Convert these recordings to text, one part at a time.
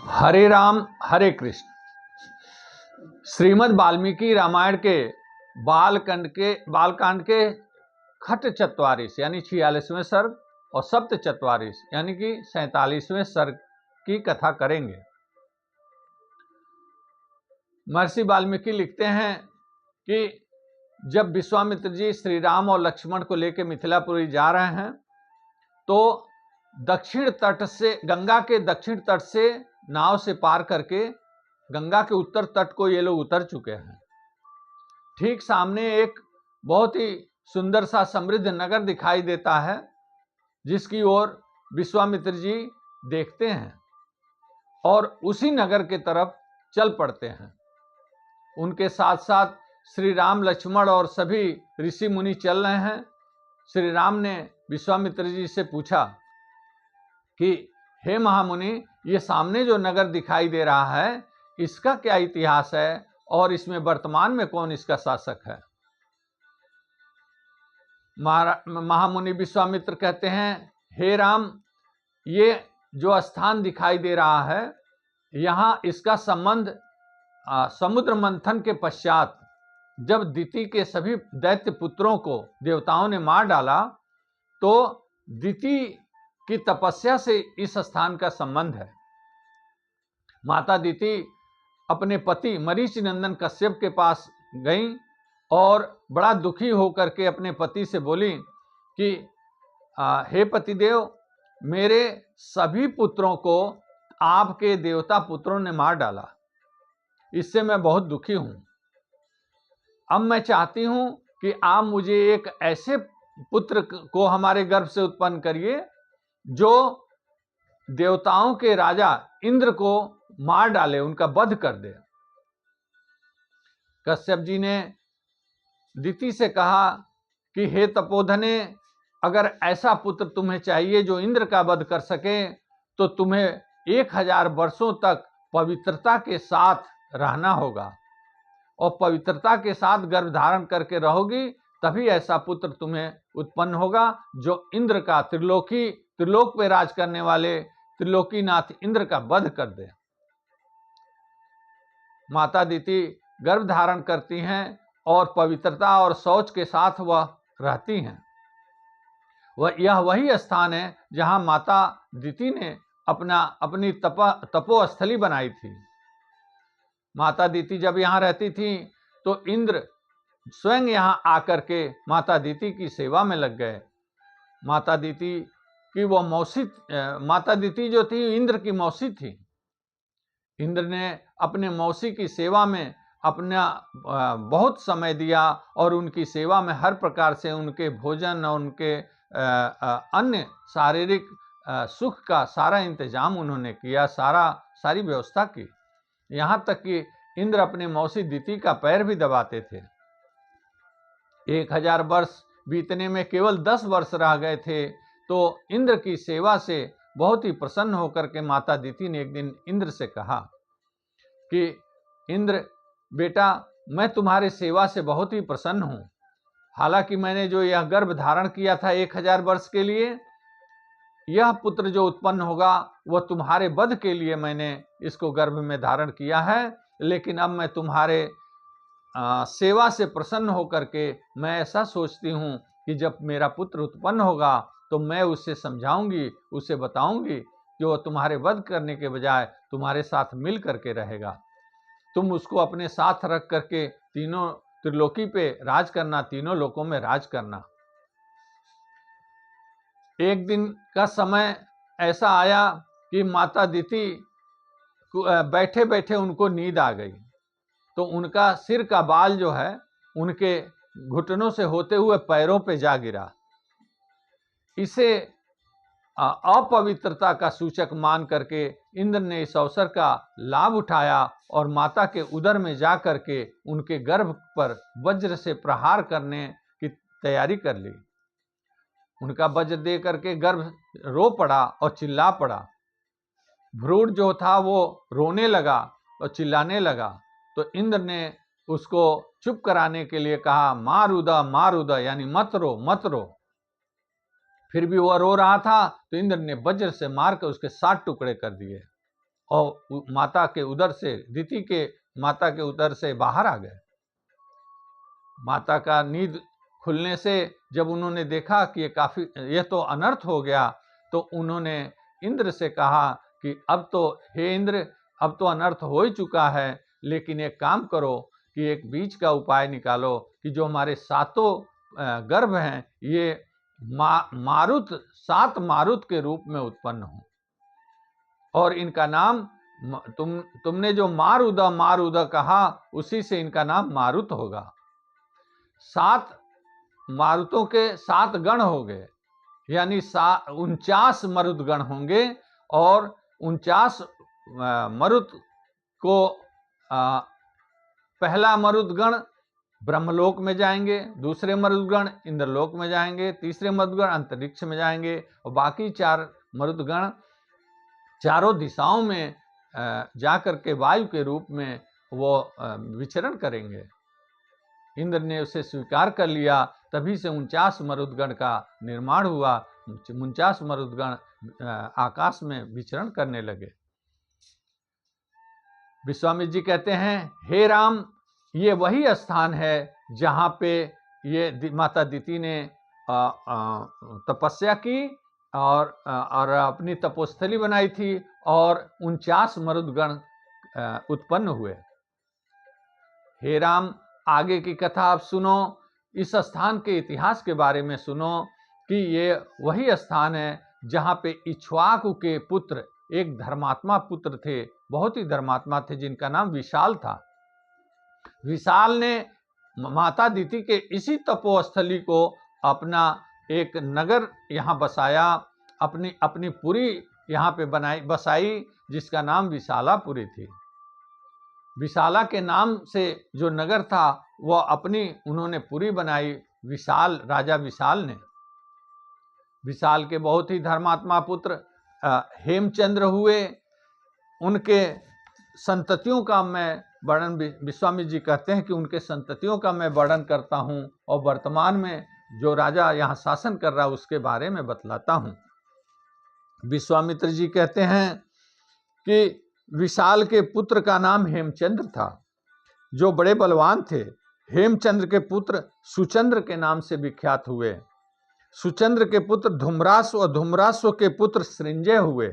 हरे राम हरे कृष्ण। श्रीमद् वाल्मीकि रामायण के बालकांड के खट चत्वारिश यानी 46वें सर्ग और सप्त चत्वारिश यानी कि 47वें सर्ग की कथा करेंगे। महर्षि वाल्मीकि लिखते हैं कि जब विश्वामित्र जी श्री राम और लक्ष्मण को लेकर मिथिलापुरी जा रहे हैं तो दक्षिण तट से, गंगा के दक्षिण तट से नाव से पार करके गंगा के उत्तर तट को ये लोग उतर चुके हैं। ठीक सामने एक बहुत ही सुंदर सा समृद्ध नगर दिखाई देता है जिसकी ओर विश्वामित्र जी देखते हैं और उसी नगर के तरफ चल पड़ते हैं। उनके साथ साथ श्री राम, लक्ष्मण और सभी ऋषि मुनि चल रहे हैं। श्री राम ने विश्वामित्र जी से पूछा कि हे महामुनि, ये सामने जो नगर दिखाई दे रहा है इसका क्या इतिहास है और इसमें वर्तमान में कौन इसका शासक है। महामुनि विश्वामित्र कहते हैं, हे राम, ये जो स्थान दिखाई दे रहा है यहाँ इसका संबंध समुद्र मंथन के पश्चात जब दिति के सभी दैत्य पुत्रों को देवताओं ने मार डाला तो दिति की तपस्या से इस स्थान का संबंध है। माता दिति अपने पति मरीच नंदन कश्यप के पास गईं और बड़ा दुखी होकर के अपने पति से बोली कि हे पतिदेव, मेरे सभी पुत्रों को आपके देवता पुत्रों ने मार डाला, इससे मैं बहुत दुखी हूं। अब मैं चाहती हूं कि आप मुझे एक ऐसे पुत्र को हमारे गर्भ से उत्पन्न करिए जो देवताओं के राजा इंद्र को मार डाले, उनका वध कर दे। कश्यप जी ने दिति से कहा कि हे तपोधने, अगर ऐसा पुत्र तुम्हें चाहिए जो इंद्र का वध कर सके तो तुम्हें 1000 वर्षों तक पवित्रता के साथ रहना होगा और पवित्रता के साथ गर्भ धारण करके रहोगी तभी ऐसा पुत्र तुम्हें उत्पन्न होगा जो इंद्र का, त्रिलोक पे राज करने वाले त्रिलोकीनाथ इंद्र का वध कर दे। माता दिति गर्भ धारण करती हैं और पवित्रता और शौच के साथ वह रहती हैं। यह वही स्थान है जहां माता दिति ने अपनी तपोस्थली बनाई थी। माता दिति जब यहाँ रहती थी तो इंद्र स्वयं यहाँ आकर के माता दिति की सेवा में लग गए। माता दिति की वो मौसी, माता दिति जो थी इंद्र की मौसी थी। इंद्र ने अपने मौसी की सेवा में अपना बहुत समय दिया और उनकी सेवा में हर प्रकार से उनके भोजन और उनके अन्य शारीरिक सुख का सारा इंतजाम उन्होंने किया, सारी व्यवस्था की। यहाँ तक कि इंद्र अपने मौसी दिति का पैर भी दबाते थे। 1000 वर्ष बीतने में केवल 10 वर्ष रह गए थे तो इंद्र की सेवा से बहुत ही प्रसन्न होकर के माता दिति ने एक दिन इंद्र से कहा कि इंद्र बेटा, मैं तुम्हारी सेवा से बहुत ही प्रसन्न हूँ। हालांकि मैंने जो यह गर्भ धारण किया था 1000 वर्ष के लिए, यह पुत्र जो उत्पन्न होगा वह तुम्हारे वध के लिए मैंने इसको गर्भ में धारण किया है, लेकिन अब मैं तुम्हारे सेवा से प्रसन्न होकर के मैं ऐसा सोचती हूँ कि जब मेरा पुत्र उत्पन्न होगा तो मैं उससे समझाऊंगी, उसे बताऊंगी कि वह तुम्हारे वध करने के बजाय तुम्हारे साथ मिल करके रहेगा। तुम उसको अपने साथ रख करके तीनों त्रिलोकी पे राज करना, तीनों लोकों में राज करना। एक दिन का समय ऐसा आया कि माता दिति बैठे बैठे उनको नींद आ गई तो उनका सिर का बाल जो है उनके घुटनों से होते हुए पैरों पे जा गिरा। इसे अपवित्रता का सूचक मान करके इंद्र ने इस अवसर का लाभ उठाया और माता के उदर में जा करके उनके गर्भ पर वज्र से प्रहार करने की तैयारी कर ली। उनका वज्र दे करके गर्भ रो पड़ा और चिल्ला पड़ा। भ्रूण जो था वो रोने लगा और चिल्लाने लगा तो इंद्र ने उसको चुप कराने के लिए कहा, मार उदा यानी मत रो। फिर भी वह रो रहा था तो इंद्र ने वज्र से मारकर उसके 7 टुकड़े कर दिए और माता के उदर से, दिति के माता के उदर से बाहर आ गए। माता का नींद खुलने से जब उन्होंने देखा कि यह तो अनर्थ हो गया, तो उन्होंने इंद्र से कहा कि अब तो हे इंद्र, अब तो अनर्थ हो ही चुका है, लेकिन एक काम करो कि एक बीच का उपाय निकालो कि जो हमारे सातों गर्भ हैं ये मारुत, 7 मारुत के रूप में उत्पन्न हो, और इनका नाम तुमने जो मारुद कहा उसी से इनका नाम मारुत होगा। 7 मारुतों के 7 गण हो गए, यानी 49 मरुद गण होंगे, और 49 मरुत को पहला मरुदगण ब्रह्मलोक में जाएंगे, दूसरे मरुदगण इंद्रलोक में जाएंगे, तीसरे मरुदगण अंतरिक्ष में जाएंगे, और बाकी 4 मरुदगण चारों दिशाओं में जाकर के वायु के रूप में वो विचरण करेंगे। इंद्र ने उसे स्वीकार कर लिया, तभी से 49 मरुदगण का निर्माण हुआ। 49 मरुदगण आकाश में विचरण करने लगे। विश्वामित्र जी कहते हैं, हे राम, ये वही स्थान है जहाँ पे ये माता दिति ने तपस्या की और अपनी तपोस्थली बनाई थी, और 49 मरुदगण उत्पन्न हुए। हे राम, आगे की कथा आप सुनो, इस स्थान के इतिहास के बारे में सुनो कि ये वही स्थान है जहाँ पे इक्ष्वाकु के पुत्र, एक धर्मात्मा पुत्र थे, बहुत ही धर्मात्मा थे, जिनका नाम विशाल था। विशाल ने माता दिति के इसी तपोस्थली को अपना एक नगर यहाँ बसाया, अपनी पुरी यहाँ पे बसाई, जिसका नाम विशालापुरी थी। विशाला के नाम से जो नगर था वह उन्होंने पुरी बनाई, राजा विशाल ने। विशाल के बहुत ही धर्मात्मा पुत्र हेमचंद्र हुए। उनके संततियों का मैं वर्णन, विश्वामित्र जी कहते हैं कि उनके संततियों का मैं वर्णन करता हूँ, और वर्तमान में जो राजा यहाँ शासन कर रहा है उसके बारे में बतलाता हूँ। विश्वामित्र जी कहते हैं कि विशाल के पुत्र का नाम हेमचंद्र था, जो बड़े बलवान थे। हेमचंद्र के पुत्र सुचंद्र के नाम से विख्यात हुए। सुचंद्र के पुत्र धूम्राश्व, और धूम्राश्व के पुत्र सृंजय हुए।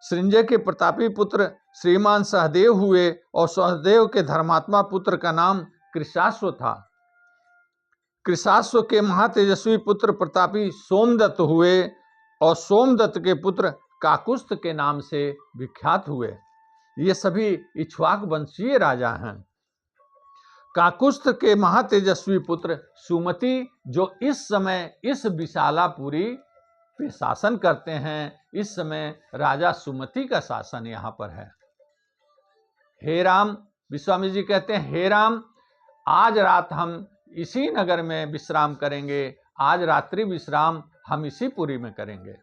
सृंजय के प्रतापी पुत्र श्रीमान सहदेव हुए, और सहदेव के धर्मात्मा पुत्र का नाम कृशाश्व था। कृशाश्व के महातेजस्वी पुत्र प्रतापी सोमदत्त हुए, और सोमदत्त के पुत्र काकुस्थ के नाम से विख्यात हुए। ये सभी इक्ष्वाक वंशीय राजा हैं। काकुस्थ के महातेजस्वी पुत्र सुमति, जो इस समय इस विशालापुरी पे शासन करते हैं, इस समय राजा सुमति का शासन यहाँ पर है। हे राम, विश्वामित्र जी कहते हैं, हे राम, आज रात हम इसी नगर में विश्राम करेंगे। आज रात्रि विश्राम हम इसी पुरी में करेंगे।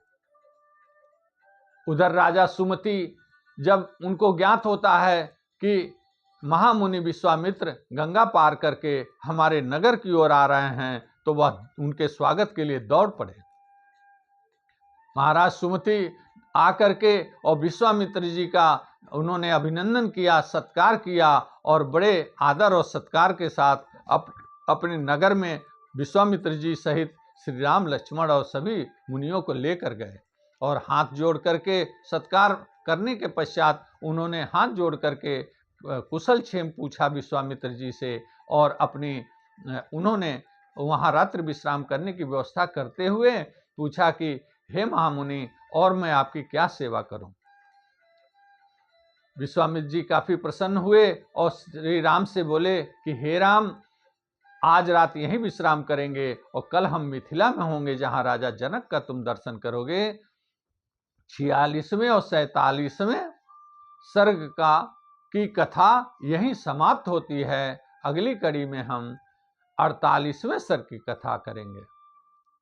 उधर राजा सुमति, जब उनको ज्ञात होता है कि महामुनि विश्वामित्र गंगा पार करके हमारे नगर की ओर आ रहे हैं, तो वह उनके स्वागत के लिए दौड़ पड़े। महाराज सुमति आकर के और विश्वामित्र जी का उन्होंने अभिनंदन किया, सत्कार किया, और बड़े आदर और सत्कार के साथ अपने नगर में विश्वामित्र जी सहित श्री राम, लक्ष्मण और सभी मुनियों को लेकर गए। और हाथ जोड़ करके सत्कार करने के पश्चात उन्होंने हाथ जोड़ करके कुशल क्षेम पूछा विश्वामित्र जी से, और उन्होंने वहाँ रात्रि विश्राम करने की व्यवस्था करते हुए पूछा कि हे महामुनि, और मैं आपकी क्या सेवा करूं। विश्वामित्र जी काफी प्रसन्न हुए और श्री राम से बोले कि हे राम, आज रात यहीं विश्राम करेंगे, और कल हम मिथिला में होंगे, जहां राजा जनक का तुम दर्शन करोगे। 46वें और 47वें सर्ग की कथा यहीं समाप्त होती है। अगली कड़ी में हम 48वें सर्ग की कथा करेंगे।